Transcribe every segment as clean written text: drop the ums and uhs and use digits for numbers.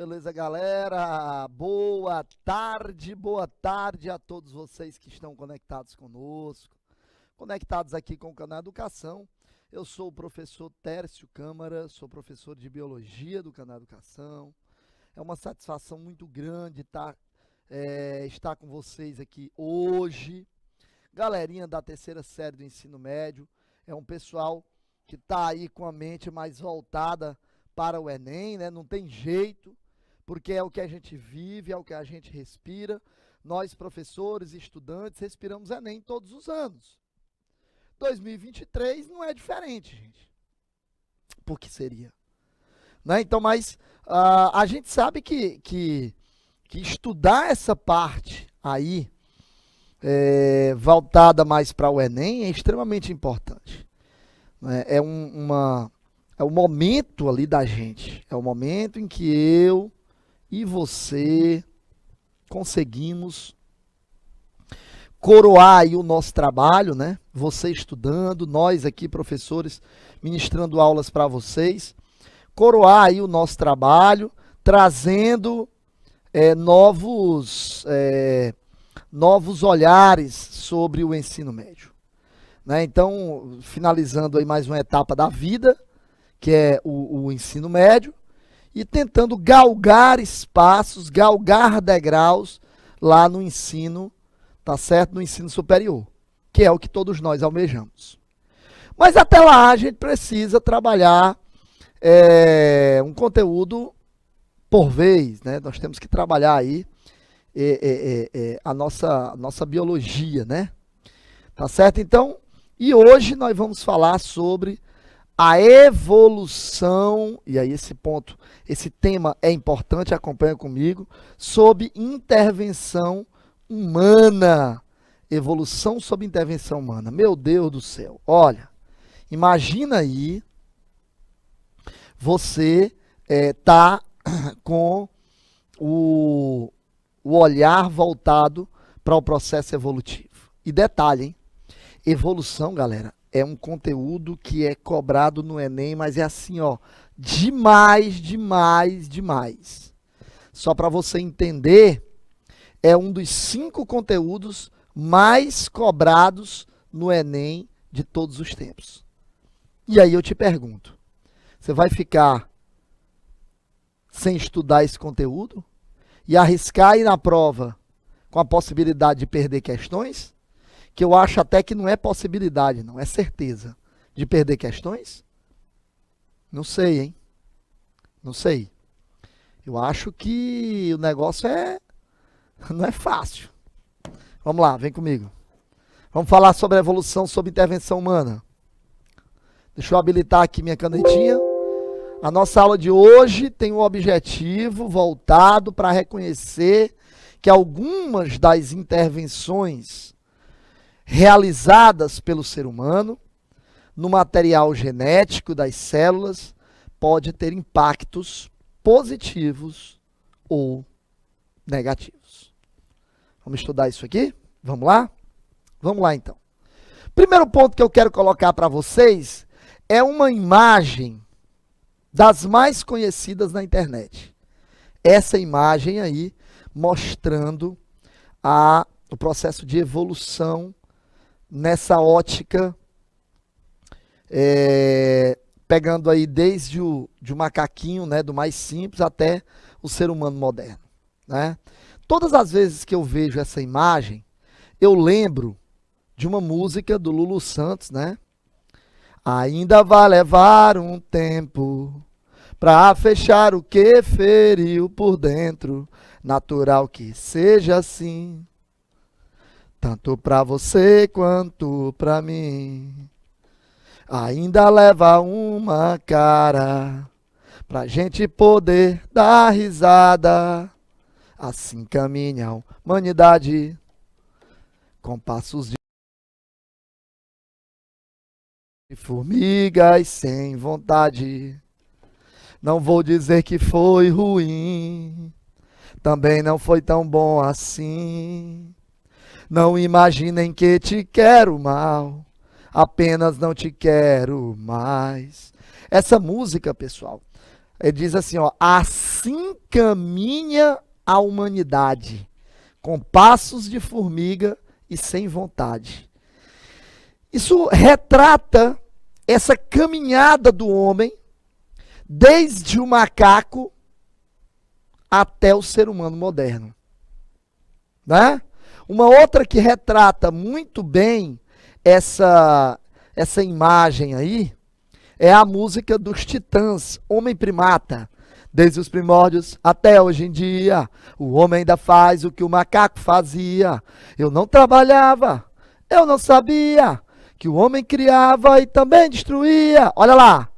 Beleza, galera? Boa tarde a todos vocês que estão conectados conosco, conectados aqui com o canal Educação. Eu sou o professor Tércio Câmara, sou professor de Biologia do canal Educação. É uma satisfação muito grande estar com vocês aqui hoje. Galerinha da terceira série do ensino médio, é um pessoal que está aí com a mente mais voltada para o Enem, né? Não tem jeito, porque é o que a gente vive, é o que a gente respira. Nós, professores e estudantes, respiramos Enem todos os anos. 2023 não é diferente, gente. Por que seria? Né? Então, mas a gente sabe que estudar essa parte aí, voltada mais para o Enem, é extremamente importante. Né? É o momento ali da gente, é o momento em que eu e você conseguimos coroar aí o nosso trabalho, né? Você estudando, nós aqui, professores, ministrando aulas para vocês, coroar aí o nosso trabalho, trazendo novos olhares sobre o ensino médio. Né? Então, finalizando aí mais uma etapa da vida, que é o ensino médio, e tentando galgar espaços, galgar degraus lá no ensino, tá certo? No ensino superior, que é o que todos nós almejamos. Mas até lá a gente precisa trabalhar um conteúdo por vez, né? Nós temos que trabalhar aí a nossa biologia, né? Tá certo? Então, e hoje nós vamos falar sobre a evolução, e aí esse tema é importante, acompanha comigo, sob intervenção humana. Evolução sob intervenção humana. Meu Deus do céu, olha, imagina aí você tá com o olhar voltado para o processo evolutivo. E detalhe, hein? Evolução, galera, é um conteúdo que é cobrado no Enem, mas é assim, ó, demais, demais, demais. Só para você entender, é um dos 5 conteúdos mais cobrados no Enem de todos os tempos. E aí eu te pergunto, você vai ficar sem estudar esse conteúdo e arriscar ir na prova com a possibilidade de perder questões? Que eu acho até que não é possibilidade, não, é certeza de perder questões? Não sei, hein? Não sei. Eu acho que o negócio não é fácil. Vamos lá, vem comigo. Vamos falar sobre a evolução sob intervenção humana. Deixa eu habilitar aqui minha canetinha. A nossa aula de hoje tem um objetivo voltado para reconhecer que algumas das intervenções realizadas pelo ser humano no material genético das células pode ter impactos positivos ou negativos. Vamos estudar isso aqui? Vamos lá? Vamos lá então. Primeiro ponto que eu quero colocar para vocês é uma imagem das mais conhecidas na internet. Essa imagem aí mostrando o processo de evolução nessa ótica, pegando aí desde o macaquinho, né, do mais simples até o ser humano moderno. Né? Todas as vezes que eu vejo essa imagem, eu lembro de uma música do Lulu Santos, né? Ainda vai levar um tempo pra fechar o que feriu por dentro, natural que seja assim. Tanto pra você quanto pra mim. Ainda leva uma cara pra gente poder dar risada. Assim caminha a humanidade com passos de formigas sem vontade. Não vou dizer que foi ruim, também não foi tão bom assim. Não imaginem que te quero mal, apenas não te quero mais. Essa música, pessoal, Ele diz assim, ó, assim caminha a humanidade, com passos de formiga e sem vontade. Isso retrata essa caminhada do homem, desde o macaco até o ser humano moderno. Né? Uma outra que retrata muito bem essa imagem aí é a música dos Titãs, Homem Primata. Desde os primórdios até hoje em dia, o homem ainda faz o que o macaco fazia. Eu não trabalhava, eu não sabia que o homem criava e também destruía. Olha lá,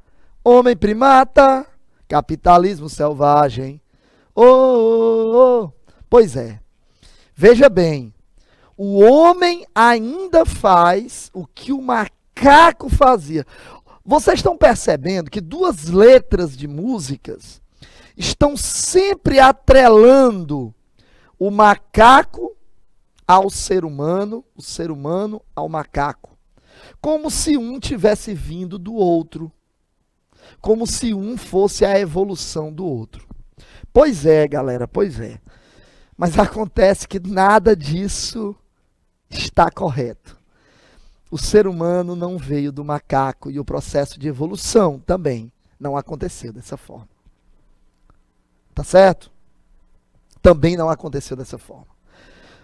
homem primata, capitalismo selvagem. Oh, oh, oh. Pois é, veja bem, o homem ainda faz o que o macaco fazia. Vocês estão percebendo que duas letras de músicas estão sempre atrelando o macaco ao ser humano, o ser humano ao macaco. Como se um tivesse vindo do outro. Como se um fosse a evolução do outro. Pois é, galera, pois é. Mas acontece que nada disso está correto. O ser humano não veio do macaco e o processo de evolução também não aconteceu dessa forma. Tá certo? Também não aconteceu dessa forma.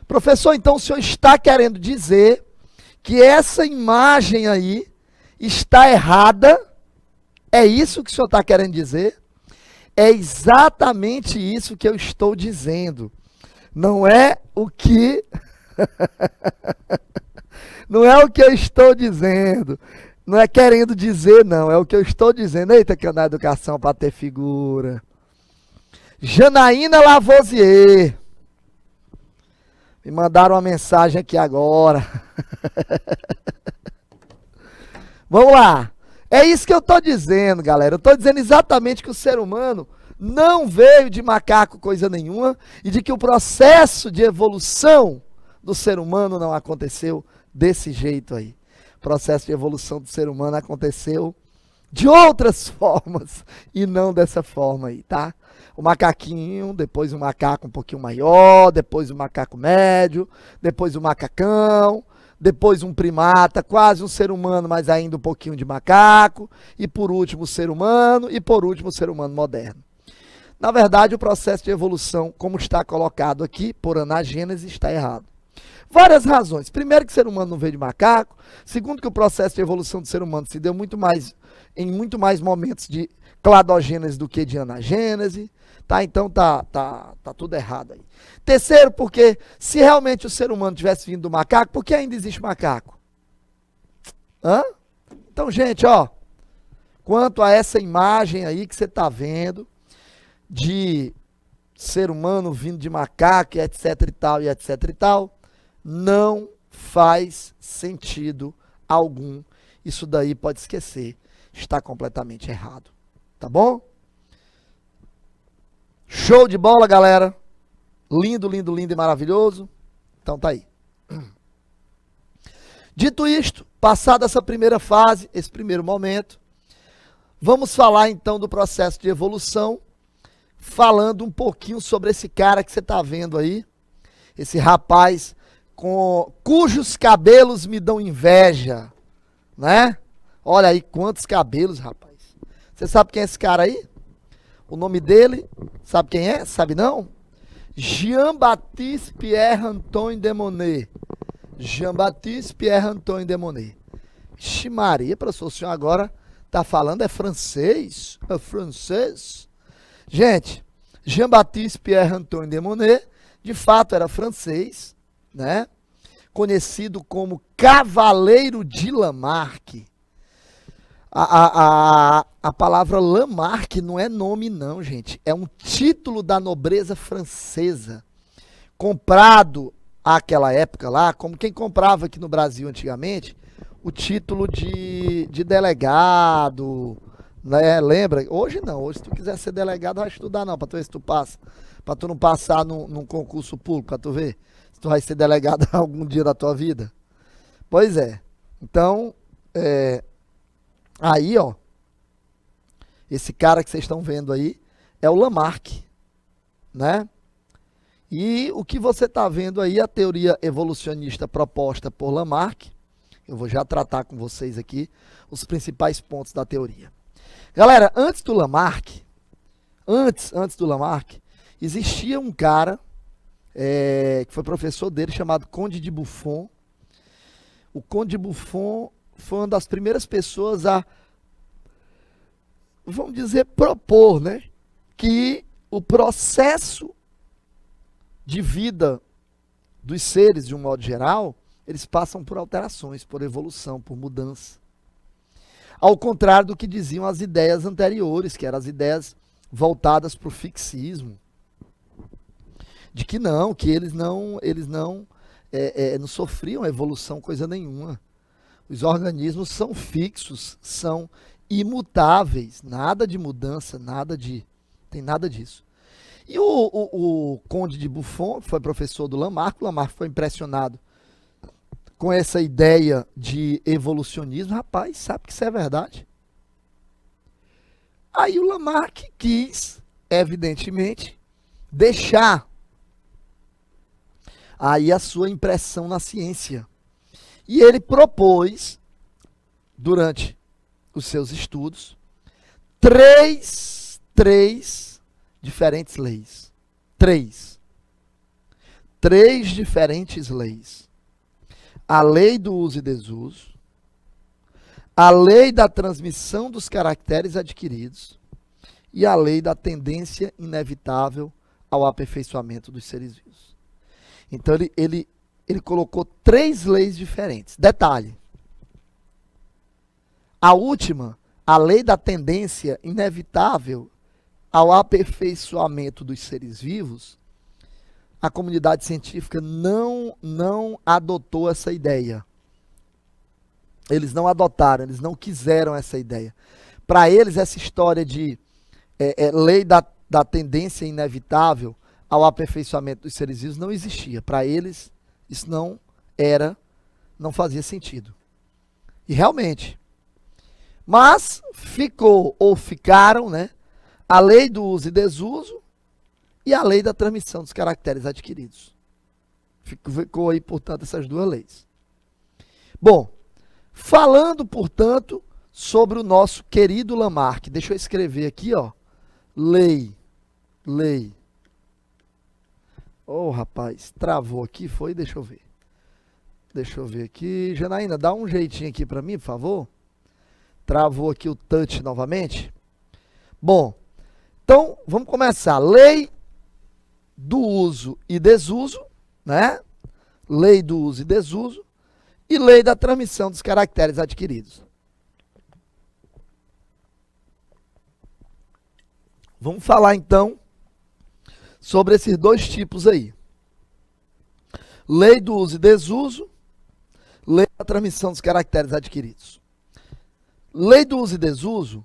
Professor, então o senhor está querendo dizer que essa imagem aí está errada? É isso que o senhor está querendo dizer? É exatamente isso que eu estou dizendo. Não é o que... Não é o que eu estou dizendo. Não é querendo dizer, não. É o que eu estou dizendo. Eita, que eu na educação para ter figura. Janaína Lavoisier. Me mandaram uma mensagem aqui agora. Vamos lá. É isso que eu estou dizendo, galera. Eu estou dizendo exatamente que o ser humano não veio de macaco coisa nenhuma e de que o processo de evolução do ser humano não aconteceu desse jeito aí. O processo de evolução do ser humano aconteceu de outras formas e não dessa forma aí, tá? O macaquinho, depois o macaco um pouquinho maior, depois o macaco médio, depois o macacão, depois um primata, quase um ser humano, mas ainda um pouquinho de macaco, e por último o ser humano, e por último o ser humano moderno. Na verdade, o processo de evolução, como está colocado aqui, por anagênese, está errado. Várias razões. Primeiro, que o ser humano não veio de macaco. Segundo, que o processo de evolução do ser humano se deu em muito mais momentos de cladogênese do que de anagênese. Tá? Então tá tudo errado aí. Terceiro, porque se realmente o ser humano tivesse vindo do macaco, por que ainda existe macaco? Hã? Então, gente, ó, quanto a essa imagem aí que você está vendo, de ser humano vindo de macaco, etc e tal, e etc e tal, não faz sentido algum. Isso daí pode esquecer, está completamente errado. Tá bom? Show de bola, galera. Lindo, lindo, lindo e maravilhoso. Então tá aí. Dito isto, passada essa primeira fase, esse primeiro momento, vamos falar então do processo de evolução, falando um pouquinho sobre esse cara que você está vendo aí, esse rapaz cujos cabelos me dão inveja, né? Olha aí quantos cabelos, rapaz. Você sabe quem é esse cara aí? O nome dele, sabe quem é? Sabe não? Jean-Baptiste Pierre-Antoine de Monet. Jean-Baptiste Pierre-Antoine de Monet. Ixi Maria, professor, o senhor agora está falando é francês? É francês? Gente, Jean-Baptiste Pierre-Antoine de Monet, de fato era francês, né? Conhecido como Cavaleiro de Lamarck. A palavra Lamarck não é nome não, gente. É um título da nobreza francesa, comprado àquela época lá, como quem comprava aqui no Brasil antigamente, o título de delegado, né? Lembra? Hoje não, hoje se tu quiser ser delegado, vai estudar não, para tu ver se tu passa. Para tu não passar num concurso público, para tu ver se tu vai ser delegado algum dia da tua vida. Pois é. Então, aí, ó, Esse cara que vocês estão vendo aí é o Lamarck, né? E o que você está vendo aí, a teoria evolucionista proposta por Lamarck, eu vou já tratar com vocês aqui os principais pontos da teoria. Galera, antes do Lamarck, existia um cara que foi professor dele, chamado Conde de Buffon. O Conde de Buffon foi uma das primeiras pessoas a, vamos dizer, propor, né, que o processo de vida dos seres, de um modo geral, eles passam por alterações, por evolução, por mudança. Ao contrário do que diziam as ideias anteriores, que eram as ideias voltadas para o fixismo, de que eles não sofriam evolução coisa nenhuma. Os organismos são fixos, são imutáveis, nada de mudança, tem nada disso. E o Conde de Buffon, que foi professor do Lamarck, o Lamarck foi impressionado com essa ideia de evolucionismo. Rapaz, sabe que isso é verdade? Aí o Lamarck quis, evidentemente, deixar aí a sua impressão na ciência. E ele propôs, durante os seus estudos, três diferentes leis. Três diferentes leis. A lei do uso e desuso, a lei da transmissão dos caracteres adquiridos e a lei da tendência inevitável ao aperfeiçoamento dos seres vivos. Então ele colocou três leis diferentes. Detalhe, a última, a lei da tendência inevitável ao aperfeiçoamento dos seres vivos, a comunidade científica não adotou essa ideia. Eles não adotaram, eles não quiseram essa ideia. Para eles, essa história de lei da tendência inevitável ao aperfeiçoamento dos seres vivos não existia. Para eles, isso não fazia sentido. E realmente. Mas ficaram, né, a lei do uso e desuso e a lei da transmissão dos caracteres adquiridos. Ficou aí, portanto, essas duas leis. Bom, falando, portanto, sobre o nosso querido Lamarck. Deixa eu escrever aqui, ó. Lei. Oh, rapaz, travou aqui, foi? Deixa eu ver. Deixa eu ver aqui. Janaína, dá um jeitinho aqui para mim, por favor. Travou aqui o touch novamente. Bom, então, vamos começar. Lei do uso e desuso, né? Lei do uso e desuso e lei da transmissão dos caracteres adquiridos. Vamos falar, então, sobre esses dois tipos aí. Lei do uso e desuso, lei da transmissão dos caracteres adquiridos. Lei do uso e desuso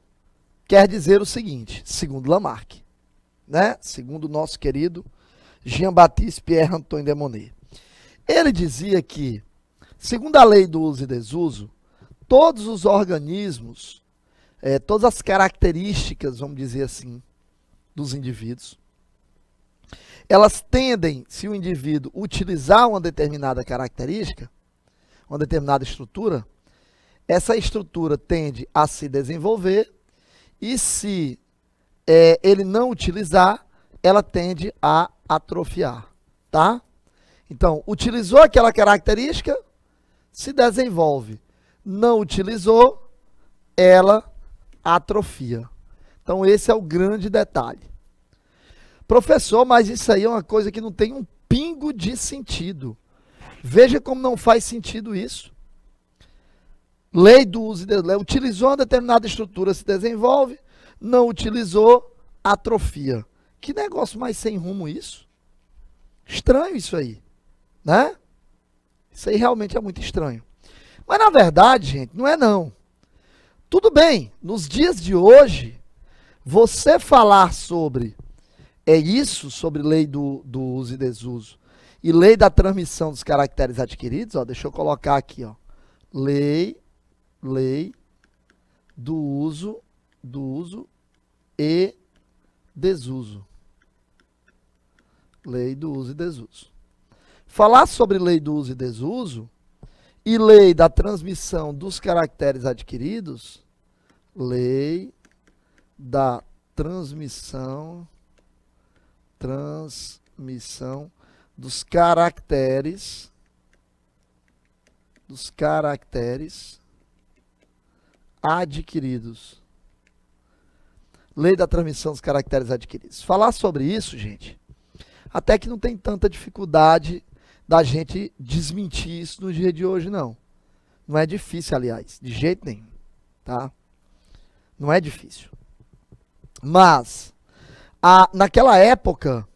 quer dizer o seguinte, segundo Lamarck, né? Segundo o nosso querido Jean-Baptiste Pierre-Antoine de Monnet. Ele dizia que, segundo a lei do uso e desuso, todos os organismos, todas as características, vamos dizer assim, dos indivíduos, elas tendem, se o indivíduo utilizar uma determinada característica, uma determinada estrutura, essa estrutura tende a se desenvolver e se ele não utilizar, ela tende a atrofiar, tá? Então, utilizou aquela característica, se desenvolve. Não utilizou, ela atrofia. Então, esse é o grande detalhe. Professor, mas isso aí é uma coisa que não tem um pingo de sentido. Veja como não faz sentido isso. Lei do uso e desuso. Utilizou uma determinada estrutura, se desenvolve. Não utilizou, atrofia. Que negócio mais sem rumo isso? Estranho isso aí, né? Isso aí realmente é muito estranho. Mas na verdade, gente, não é não. Tudo bem, nos dias de hoje, você falar sobre isso, sobre lei do uso e desuso, e lei da transmissão dos caracteres adquiridos, ó, deixa eu colocar aqui, ó. Lei do uso e desuso. Lei do uso e desuso. Falar sobre lei do uso e desuso e lei da transmissão dos caracteres adquiridos, lei da transmissão dos caracteres adquiridos. Lei da transmissão dos caracteres adquiridos. Falar sobre isso, gente, até que não tem tanta dificuldade da gente desmentir isso no dia de hoje, não. Não é difícil, aliás, de jeito nenhum, tá? Não é difícil. Mas, naquela época,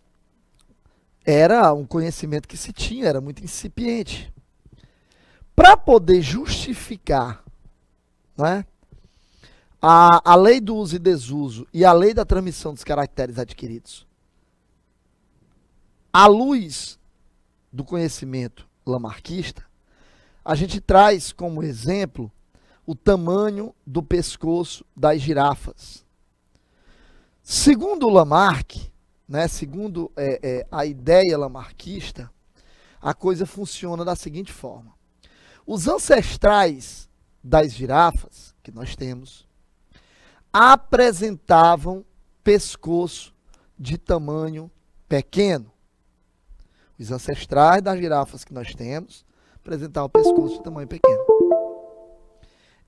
era um conhecimento que se tinha, era muito incipiente. Para poder justificar, né, a lei do uso e desuso e a lei da transmissão dos caracteres adquiridos, à luz do conhecimento lamarquista, a gente traz como exemplo o tamanho do pescoço das girafas. Segundo Lamarck, né, segundo a ideia lamarquista, a coisa funciona da seguinte forma. Os ancestrais das girafas, que nós temos, apresentavam pescoço de tamanho pequeno. Os ancestrais das girafas que nós temos apresentavam pescoço de tamanho pequeno.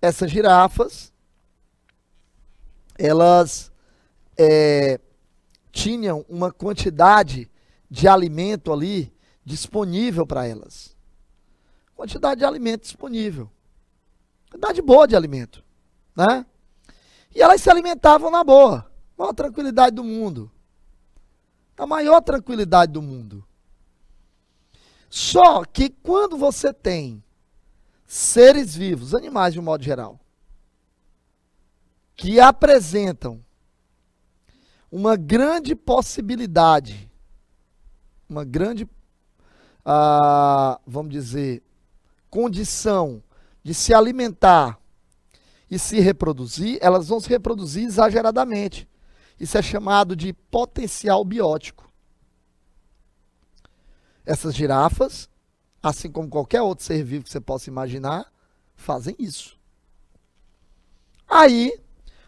Essas girafas, elas tinham uma quantidade de alimento ali disponível para elas. Quantidade de alimento disponível. Quantidade boa de alimento, né? E elas se alimentavam na boa, maior tranquilidade do mundo. A maior tranquilidade do mundo. Só que quando você tem seres vivos, animais de um modo geral, que apresentam uma grande possibilidade, uma grande, vamos dizer, condição de se alimentar e se reproduzir, elas vão se reproduzir exageradamente. Isso é chamado de potencial biótico. Essas girafas, assim como qualquer outro ser vivo que você possa imaginar, fazem isso. Aí,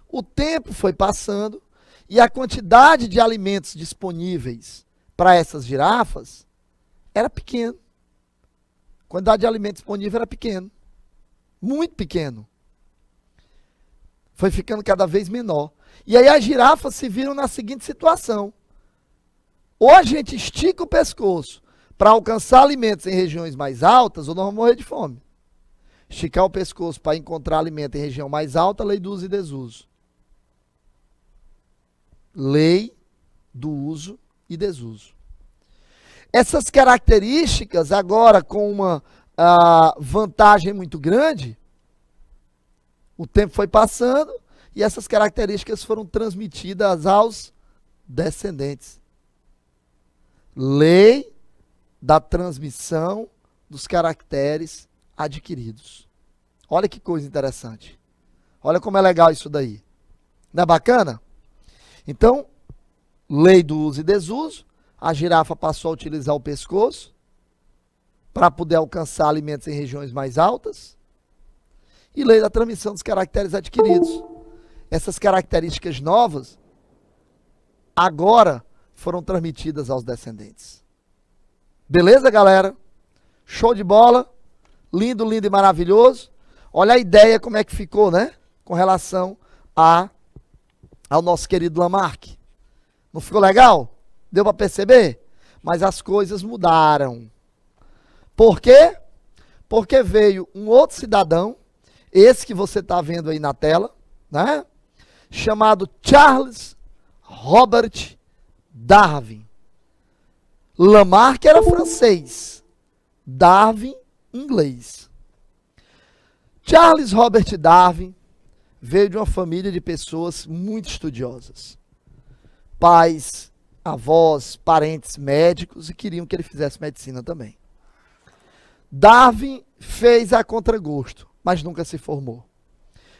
o tempo foi passando e a quantidade de alimentos disponíveis para essas girafas era pequena. A quantidade de alimento disponível era pequena. Muito pequeno. Foi ficando cada vez menor. E aí as girafas se viram na seguinte situação. Ou a gente estica o pescoço para alcançar alimentos em regiões mais altas, ou nós vamos morrer de fome. Esticar o pescoço para encontrar alimento em região mais alta, lei do uso e desuso. Lei do uso e desuso. Essas características, agora com uma vantagem muito grande, o tempo foi passando e essas características foram transmitidas aos descendentes. Lei da transmissão dos caracteres adquiridos. Olha que coisa interessante. Olha como é legal isso daí. Não é bacana? Então, lei do uso e desuso, a girafa passou a utilizar o pescoço para poder alcançar alimentos em regiões mais altas. E lei da transmissão dos caracteres adquiridos. Essas características novas agora foram transmitidas aos descendentes. Beleza, galera? Show de bola. Lindo, lindo e maravilhoso. Olha a ideia como é que ficou, né? Com relação ao nosso querido Lamarck. Não ficou legal? Deu para perceber? Mas as coisas mudaram. Por quê? Porque veio um outro cidadão, esse que você está vendo aí na tela, né? Chamado Charles Robert Darwin. Lamarck era francês, Darwin inglês. Charles Robert Darwin veio de uma família de pessoas muito estudiosas. Pais, avós, parentes médicos e queriam que ele fizesse medicina também. Darwin fez a contragosto, mas nunca se formou.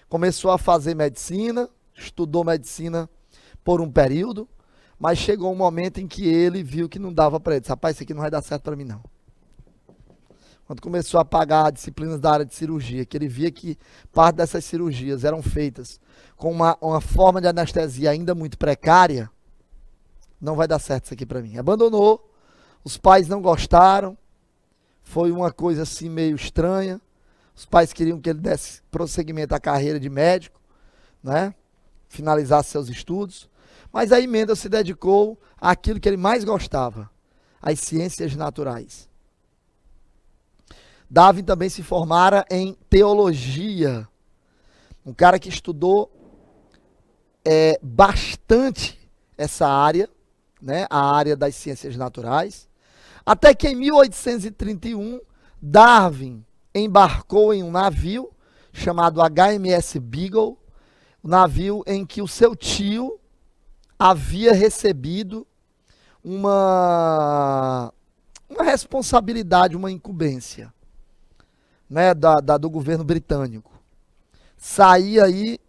Começou a fazer medicina, estudou medicina por um período, mas chegou um momento em que ele viu que não dava para ele. Rapaz, isso aqui não vai dar certo para mim, não. Quando começou a pagar disciplinas da área de cirurgia, que ele via que parte dessas cirurgias eram feitas com uma forma de anestesia ainda muito precária, não vai dar certo isso aqui para mim. Abandonou, os pais não gostaram, foi uma coisa assim meio estranha. Os pais queriam que ele desse prosseguimento à carreira de médico, né? Finalizasse seus estudos. Mas aí Mendel se dedicou àquilo que ele mais gostava, às ciências naturais. Darwin também se formara em teologia. Um cara que estudou bastante essa área, né? A área das ciências naturais. Até que em 1831, Darwin embarcou em um navio chamado HMS Beagle, um navio em que o seu tio havia recebido uma responsabilidade, uma incumbência, né, do governo britânico. Saía aí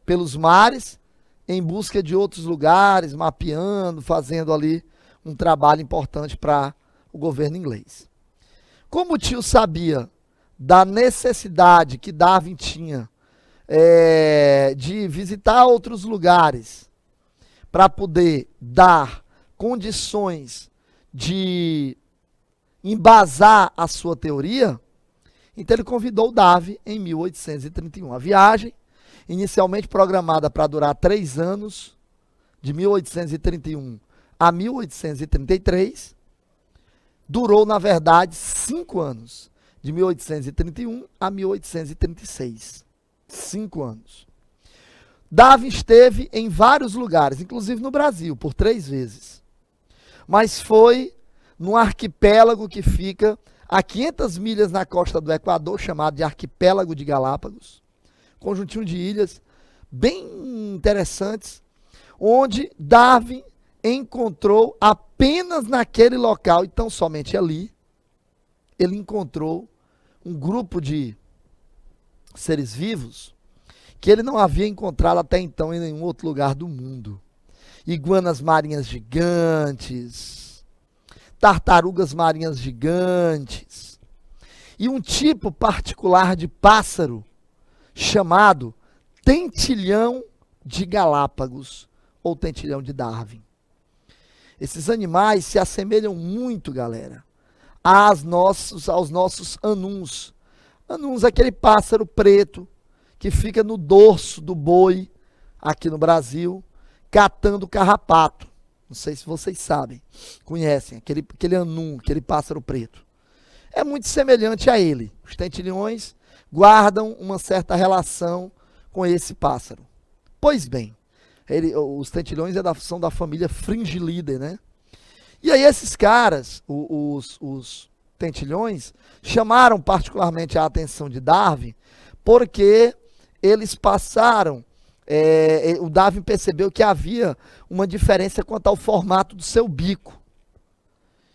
pelos mares em busca de outros lugares, mapeando, fazendo ali um trabalho importante para o governo inglês. Como o tio sabia da necessidade que Darwin tinha de visitar outros lugares para poder dar condições de embasar a sua teoria, então ele convidou Darwin em 1831. A viagem, inicialmente programada para durar 3 anos, de 1831 a 1833, durou, na verdade, 5 anos, de 1831 a 1836. 5 anos. Darwin esteve em vários lugares, inclusive no Brasil, por 3 vezes. Mas foi num arquipélago que fica a 500 milhas na costa do Equador, chamado de Arquipélago de Galápagos. Conjuntinho de ilhas bem interessantes, onde Darwin encontrou apenas naquele local, e tão somente ali, ele encontrou um grupo de seres vivos que ele não havia encontrado até então em nenhum outro lugar do mundo. Iguanas marinhas gigantes, tartarugas marinhas gigantes, e um tipo particular de pássaro chamado tentilhão de Galápagos, ou tentilhão de Darwin. Esses animais se assemelham muito, galera, aos nossos anuns. Anuns é aquele pássaro preto que fica no dorso do boi, aqui no Brasil, catando carrapato. Não sei se vocês sabem, conhecem, aquele anum, aquele pássaro preto. É muito semelhante a ele. Os tentilhões guardam uma certa relação com esse pássaro. Pois bem, os tentilhões são da família Fringillidae, né? E aí esses caras, os tentilhões, chamaram particularmente a atenção de Darwin, porque eles passaram, o Darwin percebeu que havia uma diferença quanto ao formato do seu bico.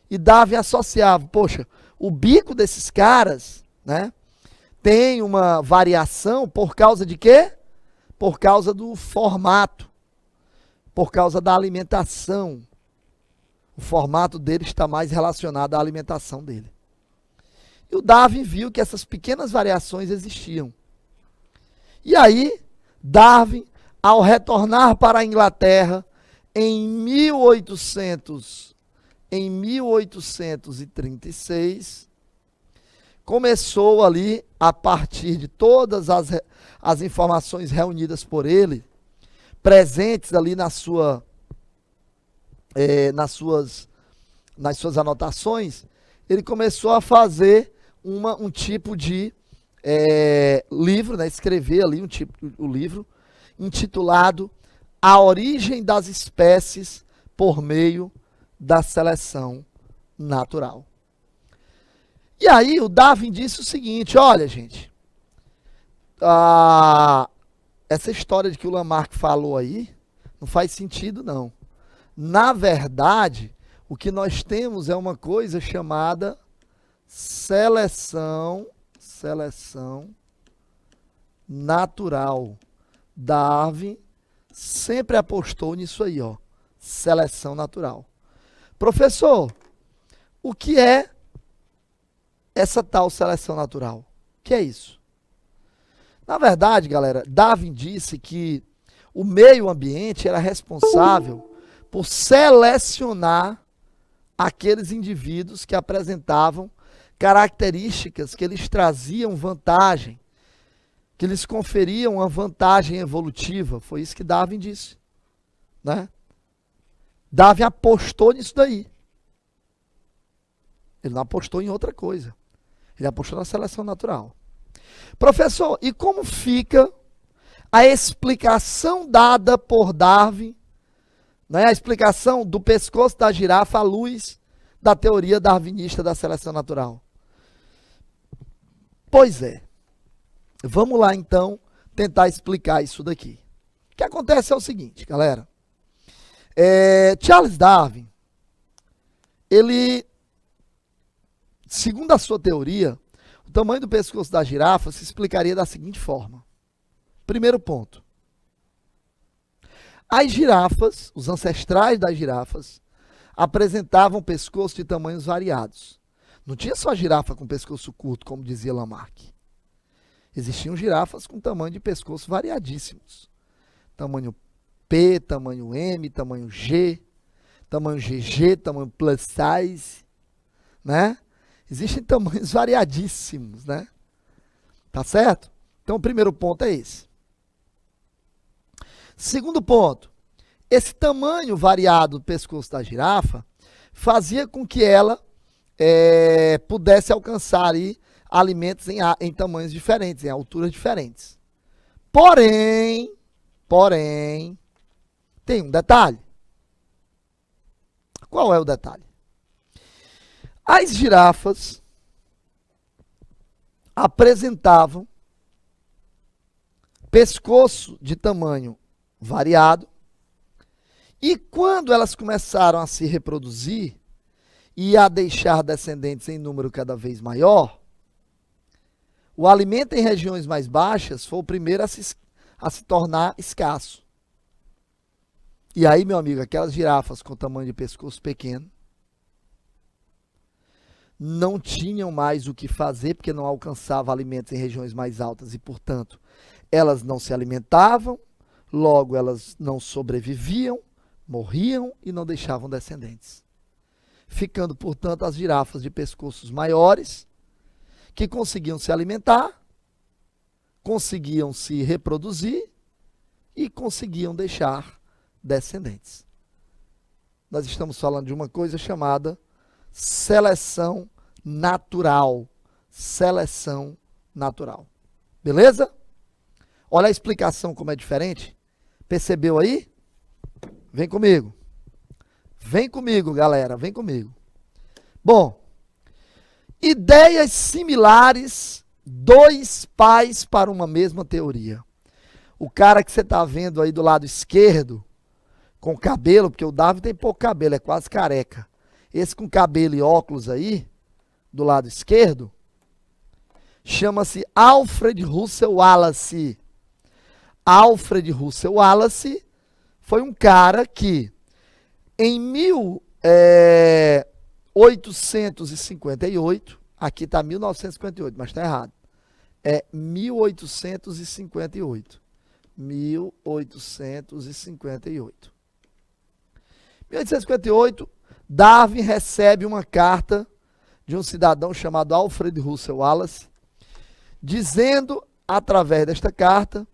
E Darwin associava, poxa, o bico desses caras, né, tem uma variação por causa de quê? Por causa do formato, por causa da alimentação. O formato dele está mais relacionado à alimentação dele. E o Darwin viu que essas pequenas variações existiam. E aí, Darwin, ao retornar para a Inglaterra, em 1836, começou ali, a partir de todas as informações reunidas por ele, presentes ali nas suas anotações, ele começou a fazer um tipo de livro, né, escrever ali o livro, intitulado A Origem das Espécies por Meio da Seleção Natural. E aí o Darwin disse o seguinte, olha gente, essa história de que o Lamarck falou aí, não faz sentido não. Na verdade, o que nós temos é uma coisa chamada seleção natural. Darwin sempre apostou nisso aí, ó, seleção natural. Professor, o que é essa tal seleção natural? O que é isso? Na verdade, galera, Darwin disse que o meio ambiente era responsável por selecionar aqueles indivíduos que apresentavam características que eles traziam vantagem, que eles conferiam uma vantagem evolutiva. Foi isso que Darwin disse, né? Darwin apostou nisso daí. Ele não apostou em outra coisa. Ele apostou na seleção natural. Professor, e como fica a explicação dada por Darwin, né, a explicação do pescoço da girafa à luz da teoria darwinista da seleção natural? Pois é. Vamos lá, então, tentar explicar isso daqui. O que acontece é o seguinte, galera. Charles Darwin, ele, segundo a sua teoria, o tamanho do pescoço da girafa se explicaria da seguinte forma. Primeiro ponto. As girafas, os ancestrais das girafas, apresentavam pescoço de tamanhos variados. Não tinha só girafa com pescoço curto, como dizia Lamarck. Existiam girafas com tamanho de pescoço variadíssimos. Tamanho P, tamanho M, tamanho G, tamanho GG, tamanho plus size, né? Existem tamanhos variadíssimos, né? Tá certo? Então, o primeiro ponto é esse. Segundo ponto, esse tamanho variado do pescoço da girafa fazia com que ela pudesse alcançar aí alimentos em tamanhos diferentes, em alturas diferentes. Porém, tem um detalhe. Qual é o detalhe? As girafas apresentavam pescoço de tamanho variado, e quando elas começaram a se reproduzir e a deixar descendentes em número cada vez maior, o alimento em regiões mais baixas foi o primeiro a se tornar escasso. E aí, meu amigo, aquelas girafas com tamanho de pescoço pequeno não tinham mais o que fazer, porque não alcançavam alimentos em regiões mais altas e, portanto, elas não se alimentavam, logo elas não sobreviviam, morriam e não deixavam descendentes. Ficando, portanto, as girafas de pescoços maiores, que conseguiam se alimentar, conseguiam se reproduzir e conseguiam deixar descendentes. Nós estamos falando de uma coisa chamada seleção natural. Seleção natural. Beleza? Olha a explicação como é diferente. Percebeu aí? Vem comigo. Vem comigo, galera. Vem comigo. Bom, ideias similares, dois pais para uma mesma teoria. O cara que você está vendo aí do lado esquerdo, com cabelo, porque o Darwin tem pouco cabelo, é quase careca. Esse com cabelo e óculos aí, do lado esquerdo, chama-se Alfred Russel Wallace. Alfred Russel Wallace foi um cara que, em 1858, aqui está 1958, mas está errado. É 1858. 1858. 1858, Darwin recebe uma carta de um cidadão chamado Alfred Russel Wallace, dizendo, através desta carta,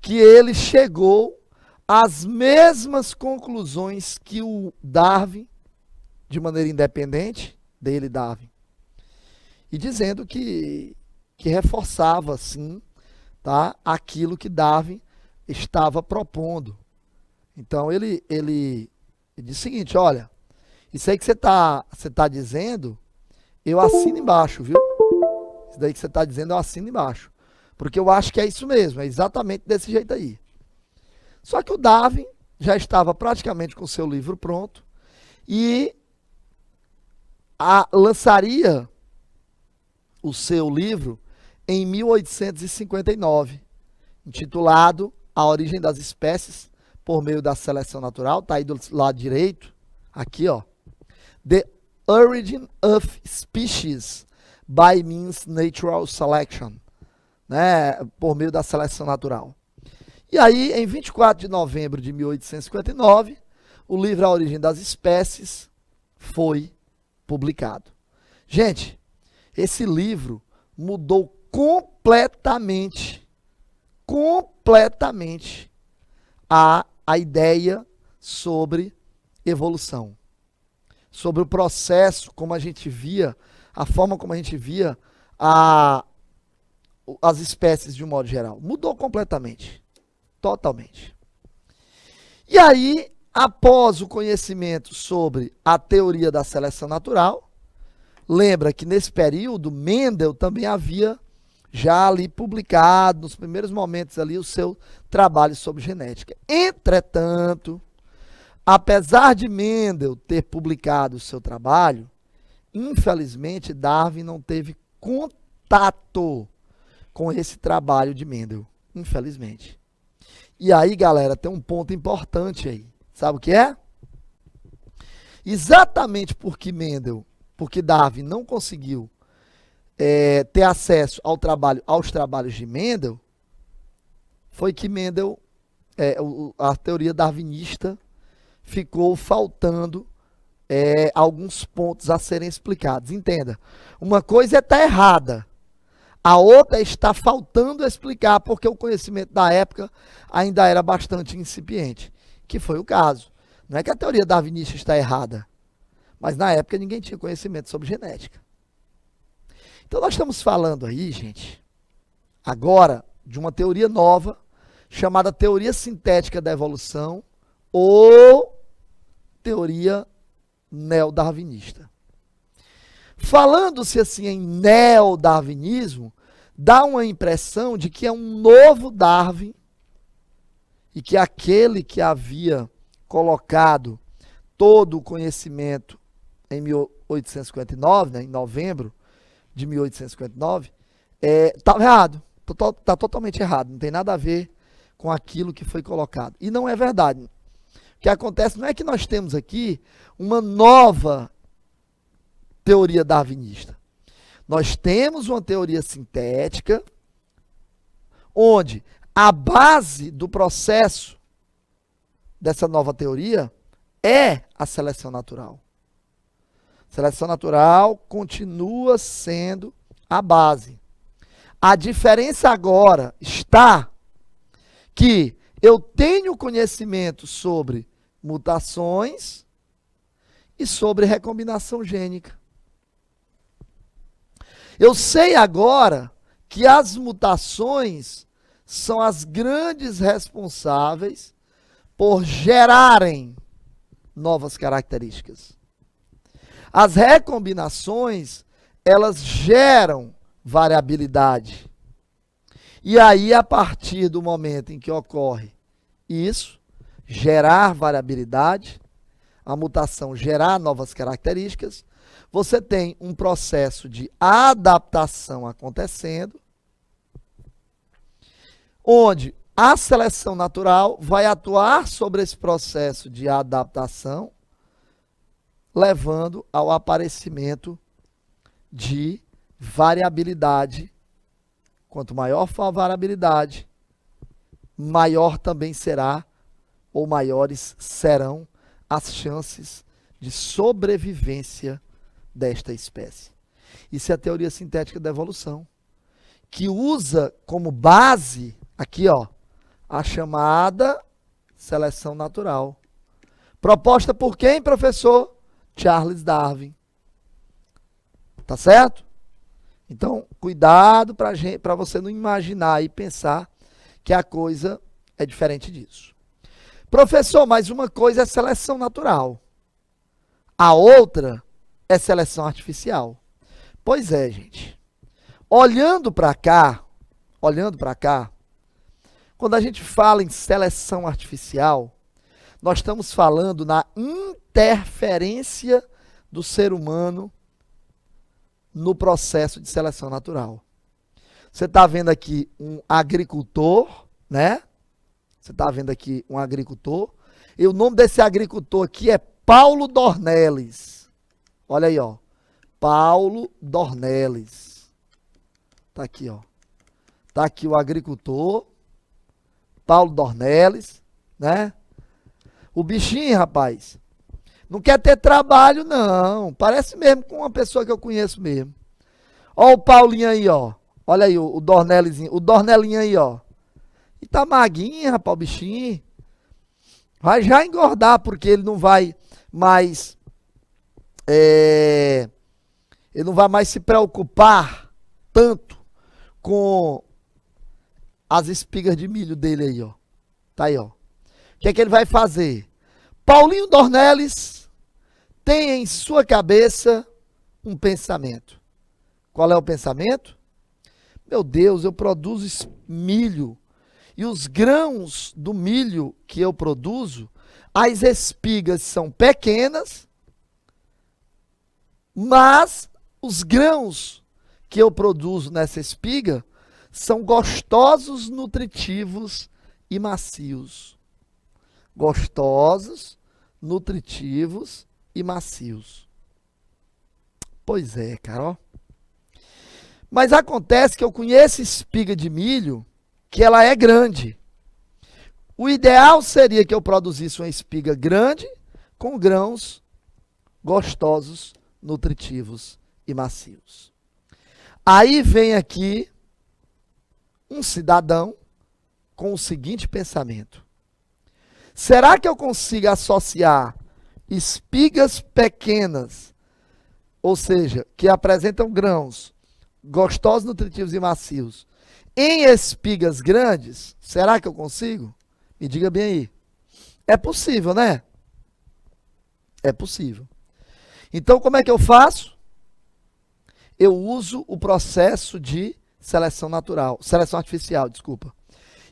que ele chegou às mesmas conclusões que o Darwin, de maneira independente, dele, Darwin, e dizendo que reforçava, sim, tá, aquilo que Darwin estava propondo. Então, ele disse o seguinte, olha, isso aí que você tá dizendo, eu assino embaixo, viu? Isso daí que você está dizendo, eu assino embaixo. Porque eu acho que é isso mesmo, é exatamente desse jeito aí. Só que o Darwin já estava praticamente com o seu livro pronto e lançaria o seu livro em 1859, intitulado A Origem das Espécies, por meio da seleção natural, tá aí do lado direito, aqui, ó. The origin of species by means natural selection, né, por meio da seleção natural. E aí, em 24 de novembro de 1859, o livro A Origem das Espécies foi publicado. Gente, esse livro mudou completamente a ideia sobre evolução, sobre o processo, como a gente via, a forma como a gente via as espécies de um modo geral. Mudou completamente, totalmente. E aí, após o conhecimento sobre a teoria da seleção natural, lembra que nesse período Mendel também havia já ali publicado, nos primeiros momentos ali, o seu trabalho sobre genética. Entretanto, apesar de Mendel ter publicado o seu trabalho, infelizmente Darwin não teve contato com esse trabalho de Mendel, infelizmente. E aí, galera, tem um ponto importante aí. Sabe o que é? Exatamente porque Darwin não conseguiu ter acesso aos trabalhos de Mendel, foi que Mendel, a teoria darwinista, ficou faltando alguns pontos a serem explicados. Entenda, uma coisa é estar errada, a outra está faltando explicar, porque o conhecimento da época ainda era bastante incipiente, que foi o caso. Não é que a teoria darwinista está errada, mas na época ninguém tinha conhecimento sobre genética. Então nós estamos falando aí, gente, agora de uma teoria nova, chamada teoria sintética da evolução, ou teoria neodarwinista. Falando-se assim em neodarwinismo, dá uma impressão de que é um novo Darwin e que aquele que havia colocado todo o conhecimento em 1859, né, em novembro de 1859, estava errado, está totalmente errado, não tem nada a ver com aquilo que foi colocado. E não é verdade. O que acontece não é que nós temos aqui uma nova teoria darwinista. Nós temos uma teoria sintética, onde a base do processo dessa nova teoria é a seleção natural. Seleção natural continua sendo a base. A diferença agora está que eu tenho conhecimento sobre mutações e sobre recombinação gênica. Eu sei agora que as mutações são as grandes responsáveis por gerarem novas características. As recombinações, elas geram variabilidade. E aí, a partir do momento em que ocorre isso, gerar variabilidade, a mutação gerar novas características, você tem um processo de adaptação acontecendo, onde a seleção natural vai atuar sobre esse processo de adaptação, levando ao aparecimento de variabilidade. Quanto maior for a variabilidade, maior também será, ou maiores serão, as chances de sobrevivência desta espécie. Isso é a teoria sintética da evolução, que usa como base, aqui ó, a chamada seleção natural. Proposta por quem, professor? Charles Darwin. Tá certo? Então, cuidado para você não imaginar e pensar que a coisa é diferente disso. Professor, mas uma coisa é seleção natural. A outra é seleção artificial. Pois é, gente. Olhando para cá, quando a gente fala em seleção artificial, nós estamos falando na interferência do ser humano no processo de seleção natural. Você está vendo aqui um agricultor, né? Você está vendo aqui um agricultor. E o nome desse agricultor aqui é Paulo Dornelles. Olha aí, ó. Paulo Dornelles. Tá aqui, ó. Tá aqui o agricultor, Paulo Dornelles, né? O bichinho, rapaz, não quer ter trabalho, não. Parece mesmo com uma pessoa que eu conheço mesmo. Ó o Paulinho aí, ó. Olha aí o Dornellezinho, o Dornelinho aí, ó. E tá maguinho, rapaz, o bichinho. Vai já engordar, porque ele não vai mais... ele não vai mais se preocupar tanto com as espigas de milho dele aí, ó. Tá aí, ó. O que é que ele vai fazer? Paulinho Dornelles tem em sua cabeça um pensamento. Qual é o pensamento? Meu Deus, eu produzo milho. E os grãos do milho que eu produzo, as espigas são pequenas, mas os grãos que eu produzo nessa espiga são gostosos, nutritivos e macios. Gostosos, nutritivos e macios. Pois é, Carol. Mas acontece que eu conheço espiga de milho que ela é grande. O ideal seria que eu produzisse uma espiga grande com grãos gostosos, nutritivos e macios. Aí vem aqui um cidadão com o seguinte pensamento: será que eu consigo associar espigas pequenas, ou seja, que apresentam grãos gostosos, nutritivos e macios, em espigas grandes? Será que eu consigo? Me diga bem aí. É possível, né? É possível. Então, como é que eu faço? Eu uso o processo de seleção natural, seleção artificial, desculpa.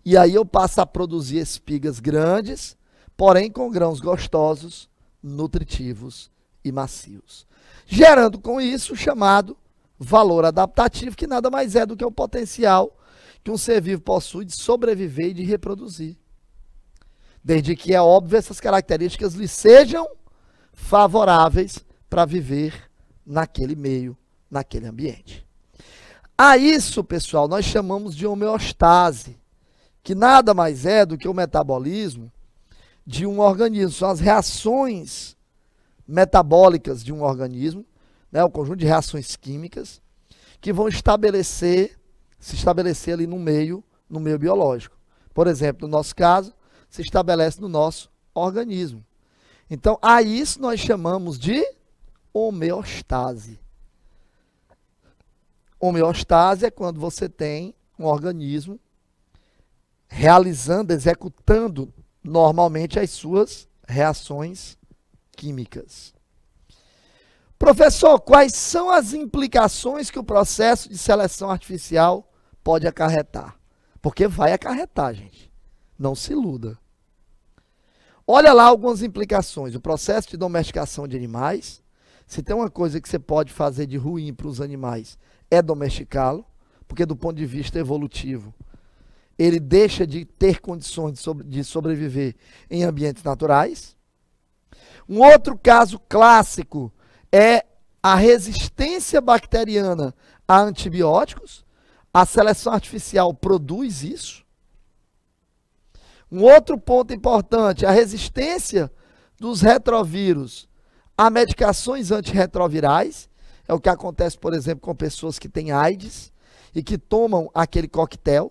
E aí eu passo a produzir espigas grandes, porém com grãos gostosos, nutritivos e macios. Gerando com isso o chamado valor adaptativo, que nada mais é do que o potencial que um ser vivo possui de sobreviver e de reproduzir. Desde que, é óbvio, essas características lhe sejam favoráveis para viver naquele meio, naquele ambiente. A isso, pessoal, nós chamamos de homeostase, que nada mais é do que o metabolismo de um organismo. São as reações metabólicas de um organismo, né, o conjunto de reações químicas, que vão se estabelecer ali no meio biológico. Por exemplo, no nosso caso, se estabelece no nosso organismo. Então, a isso nós chamamos de homeostase. Homeostase é quando você tem um organismo realizando, executando normalmente as suas reações químicas. Professor, quais são as implicações que o processo de seleção artificial pode acarretar? Porque vai acarretar, gente. Não se iluda. Olha lá algumas implicações. O processo de domesticação de animais. Se tem uma coisa que você pode fazer de ruim para os animais, é domesticá-lo, porque do ponto de vista evolutivo, ele deixa de ter condições de sobreviver em ambientes naturais. Um outro caso clássico é a resistência bacteriana a antibióticos. A seleção artificial produz isso. Um outro ponto importante, a resistência dos retrovírus a medicações antirretrovirais. É o que acontece, por exemplo, com pessoas que têm AIDS e que tomam aquele coquetel.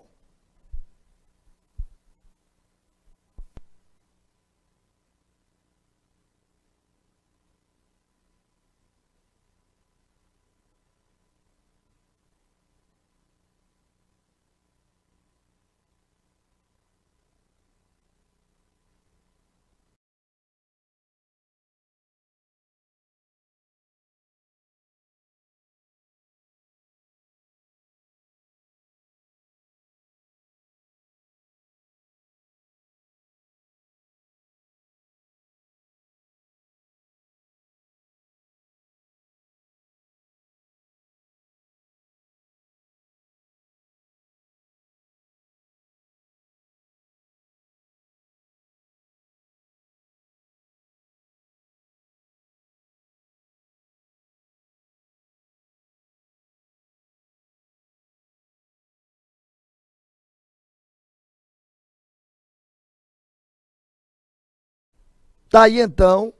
Tá aí então,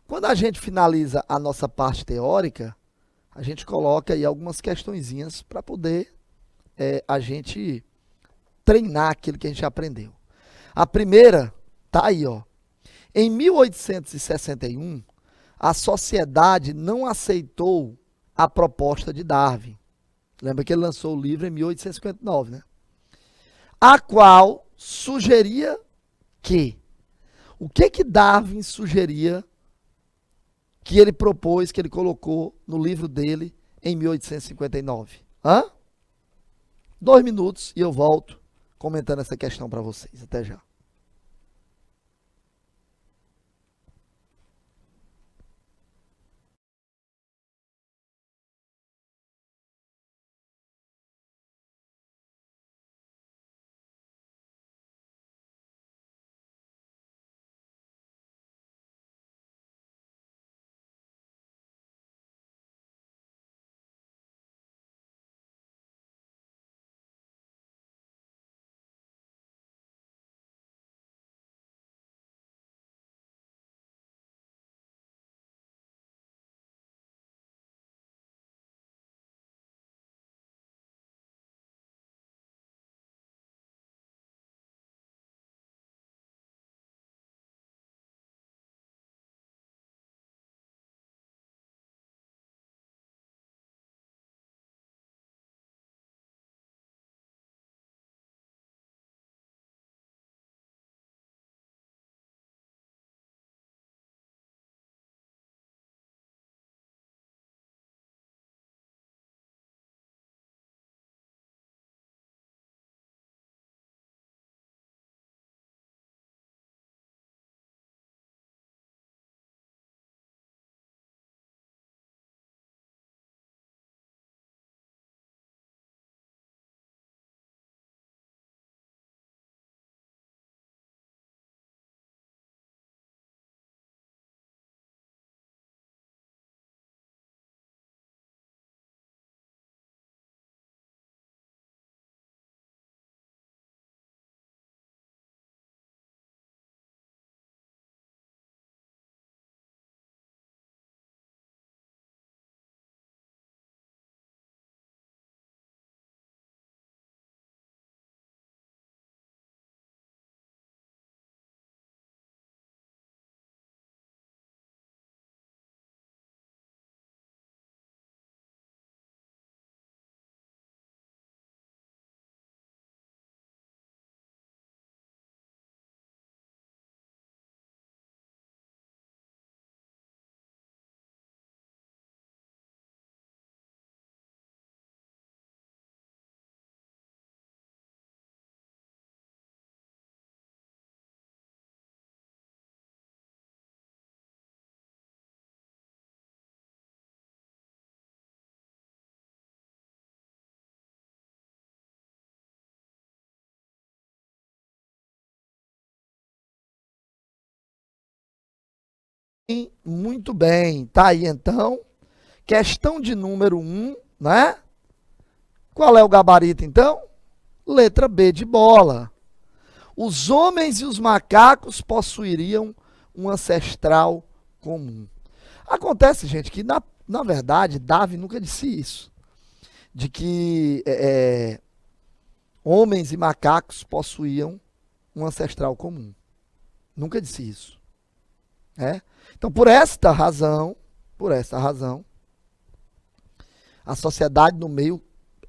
quando a gente finaliza a nossa parte teórica, a gente coloca aí algumas questõezinhas para poder a gente treinar aquilo que a gente aprendeu. A primeira tá aí, ó. Em 1861, a sociedade não aceitou a proposta de Darwin. Lembra que ele lançou o livro em 1859, né? A qual sugeria que... O que Darwin sugeria que ele propôs, que ele colocou no livro dele em 1859? 2 minutos e eu volto comentando essa questão para vocês. Até já. Muito bem. Tá aí então. Questão de número 1, né? Qual é o gabarito então? Letra B de bola. Os homens e os macacos possuiriam um ancestral comum. Acontece, gente, que na verdade Darwin nunca disse isso. De que homens e macacos possuíam um ancestral comum. Nunca disse isso. Então, por esta razão, a sociedade no meio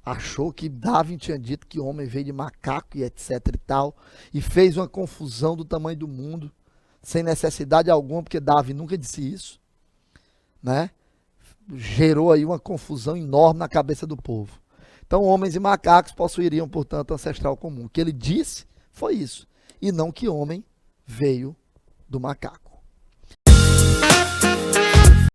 achou que Darwin tinha dito que o homem veio de macaco e etc e tal, e fez uma confusão do tamanho do mundo, sem necessidade alguma, porque Darwin nunca disse isso, né? Gerou aí uma confusão enorme na cabeça do povo. Então, homens e macacos possuiriam, portanto, ancestral comum. O que ele disse foi isso, e não que homem veio do macaco.